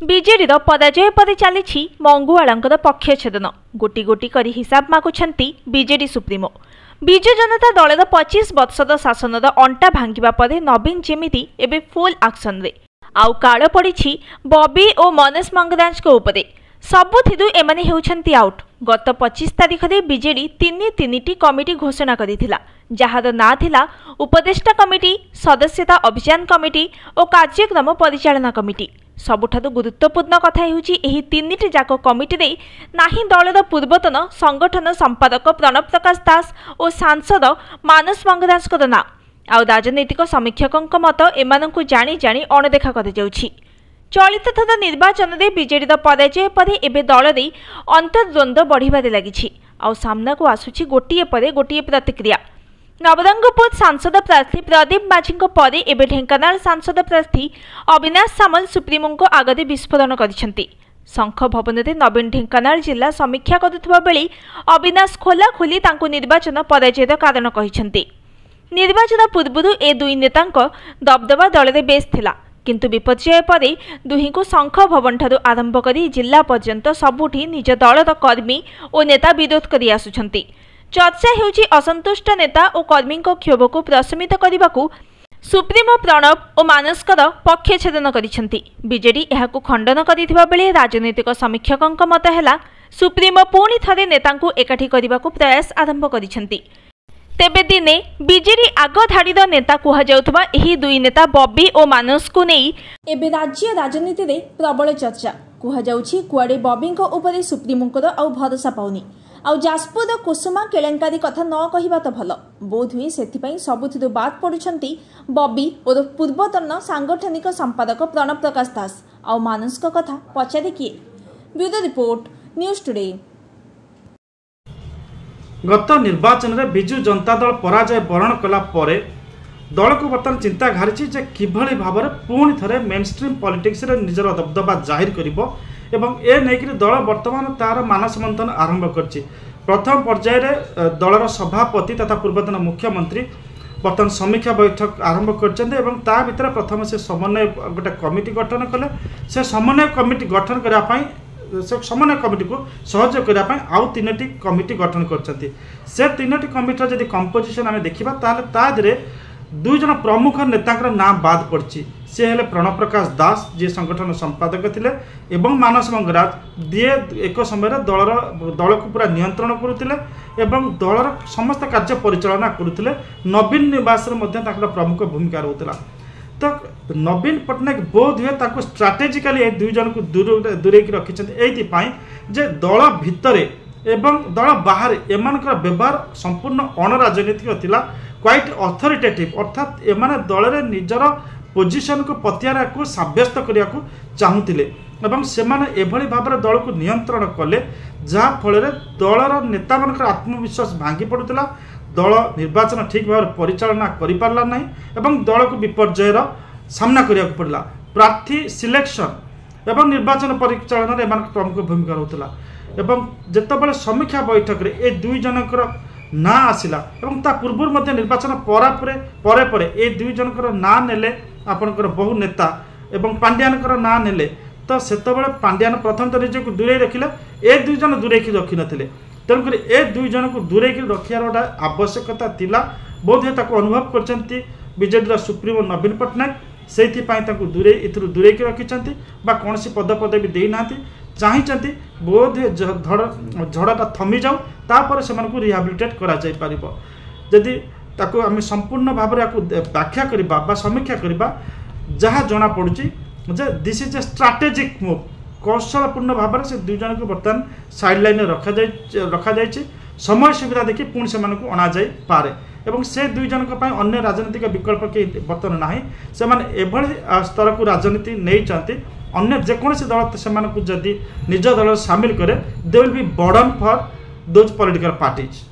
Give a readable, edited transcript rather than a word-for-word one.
BJD पराजय पर चली मंगुआला पक्षछेदन गोटी गोटी कर हिसाब मागुंट बीजेडी सुप्रीमो। विजु जनता दल 25 वर्षर शासन अंटा भांगा पर नवीन जेमिति एबे फुल एक्शन रे आउ काल पड़ी बॉबी और मनोज मंगराज सबुथिदु एमाने हेउछंती आउट। गत 25 तारिख में बीजेडी तीन कमिटी घोषणा करिथिला, जहार ना थिला उपदेष्टा कमिटी, सदस्यता अभियान कमिटी और कार्यक्रम परिचालना कमिटी। सबुठारु गुरुत्वपूर्ण कथा हेउछि एही तीनिटी जाक कमिटी रे नाही दलर पूर्वतन संगठन संपादक प्रणव प्रकाश दास और सांसद मानस मंगराज ना आउ राजनैतिक समीक्षक मत एमानंकु जानी जानी अणदेखा कर जाउछि। चलित थर निर्वाचन में बीजेडी पराजय पर एबे दल में अंतर्द्वंद्व बढ़िबारे लागिछि आउ सामना को आसुछि गोटिए पर गोटिए प्रतिक्रिया। नवरंगपुर सांसद प्रार्थी प्रदीप माझी पर एबे ढेंकानाल सांसद प्रार्थी अविनाश सामल सुप्रीमो को आगरे विस्फोरण करिसेंती। शंख भवन में नवीन ढेंकानाल जिला समीक्षा करुवा बेले अविनाश खोला खोली तांको निर्वाचन पराजयर कारण कहिसेंती। निर्वाचन पूर्व ए दुई नेतांक दबदबा दल में बेस थिला, किंतु विपर्यय पर दुही को शंख भवन ठारू आरंभ करी जिला पर्यंत सबुठी निज दलर कर्मी और नेता विरोध करी आसुछंती। चर्चा हेउछि असंतुष्ट नेता और कर्मी क्षोभ को प्रशमित करने को सुप्रीमो प्रणव और मानसकर पक्षछेदन करिसेंती। बीजेडी एहाकु खंडन करिथिबा बेले राजनैतिक समीक्षकक मत हैला सुप्रीमो पुणी थरे नेतांकु एकाठी करने को प्रयास आरंभ करिसेंती। तेबे दिने बीजेडी आग धाड़ीर नेता कुहाजाउथबा एही दुई नेता बॉबी और मानस को नहीं एबे राज्य राजनीति रे प्रबल चर्चा कुहाजाउछि। कुआडे बॉबी उपरे सुप्रीमोंकर आउ भरोसा पाउनी आउ जाजपुर कुसुमा केलेंकारी कथा न कहिबा तो भल। बोध हुए सेथिपई सबुथिरु बात पडुछंती बॉबी और पूर्वतन सांगठनिक संपादक प्रणव प्रकाश दास आउ मानस को कथा पचारे किए। Bureau report news today. गत निर्वाचन में विजु जनता दल पराजय वरण कला परे दल को बर्तमान चिंता घारी जे किभली भाव में पुणी थे मेनस्ट्रीम पॉलिटिक्स रे निजर दबदबा जाहिर करिबो एवं ए नेकिरी दल बर्तमान तार मानस मंथन आरंभ करछि। प्रथम पर्याय रे दलर सभापति तथा पूर्वतन मुख्यमंत्री बर्तमान समीक्षा बैठक आरंभ करछन्ते एवं ता भितर प्रथम से समन्वय गोटे कमिटी गठन कले। से समन्वय कमिटी गठन करा पई समन्वय कमिटी को सहयोग करने आउ 3टी कमिटी गठन करछन्ती। से 3टी कमिटी जदि कंपोजिशन आम देखा ताले तादरे दुई जन प्रमुख नेता नाम बाद पड़ी। सी हेले प्रणव प्रकाश दास जी संगठन संपादक थिले एवं मानस मंगराज दिए एक समय दल को पूरा नियंत्रण करुले एवं दलर समस्त कार्य परिचालना करुले। नवीन निवास प्रमुख भूमिका रोला। तो नवीन पट्टनायक बोध हुए स्ट्राटेजिकली दुई जन को दूरे रखिंट जे दल भितर एवं दल बाहर एमान व्यवहार संपूर्ण अणराजनीतिक थिला, क्वाइट अथॉरिटेटिव अर्थात एमाने दल रे निजर पोजिशन को पतियारा को साब्यस्त करिया को चाहुतिले एवं सेमाने एभली भाव दल को नियंत्रण कले जहाँ फल दलर नेता मान आत्मविश्वास भांगी पड़ुला। दल निर्वाचन ठीक भाव परिचालना करि पारला नहीं एवं दल को विपर्ययर सामना करिया को पड़ला। प्रार्थी सिलेक्शन एवं निर्वाचन परिचालन में प्रमुख भूमिका रोला एवं जेतेबेले समीक्षा बैठक रे ए दुई जनकर ना आसिला एवं ता पूर्व निर्वाचन परे परे ए दुई जनकर ना नेले आपनकर बहु नेता एवं पांड्यानकर ना नेले। तो सेतेबेले पांड्यान प्रथम तो निज को दूरे रखिले, ए दुई जन दूरे रखि नथिले। तेणुकर ए दुई जन को दूरे रखार गोटे आवश्यकता थिला। बोध हुए अनुभव करछंती बीजेडी सुप्रीमो नवीन पट्टनायक से दूरे दूरे रखिंट कौन पद पदवी देना चाहती बोध झड़ाटा थमी जाऊ तापर से रिहाबिलिटेट करी आम संपूर्ण भाव व्याख्या करवा समीक्षा करवा जहाँ जना पड़ुची जे this is a strategic move. कौशलपूर्ण भाव में से दुई जन को बर्तमान साइड लाइन रखा जाए समय सुविधा देखी पुणी से अणा जाई पारे एवं से दुई जन अन्य राजनीतिक विकल्प के बर्तमान ना से स्तर को राजनीति नहीं चाहती। अन्य जेकोसी दल से जदि निज दल सामिल करे they will be burden for those political parties.